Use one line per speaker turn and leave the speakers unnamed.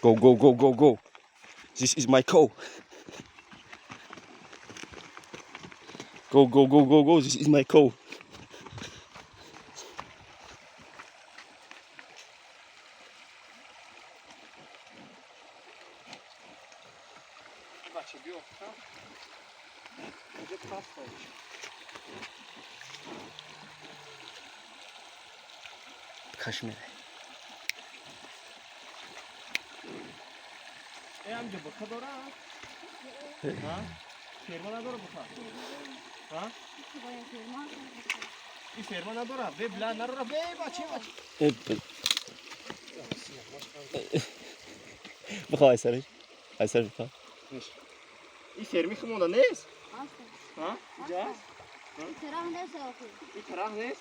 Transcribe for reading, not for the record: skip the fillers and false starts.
Go, go, go, go, go. This is my cow. Go, go, go, go, go. This is my cow.
Zobaczcie, biurka. Będzie pas chodzić.
Kaşmir.
amca baka dora. Ha? Ferma dora baka. Ha? I ferma dora. Ve bla dora. Ve baci baci.
Baka Aysel. Aysel baka.
I fermi kim onda nes? Ha? Caz?
İtiraf neyse okuyun.
İtiraf nes?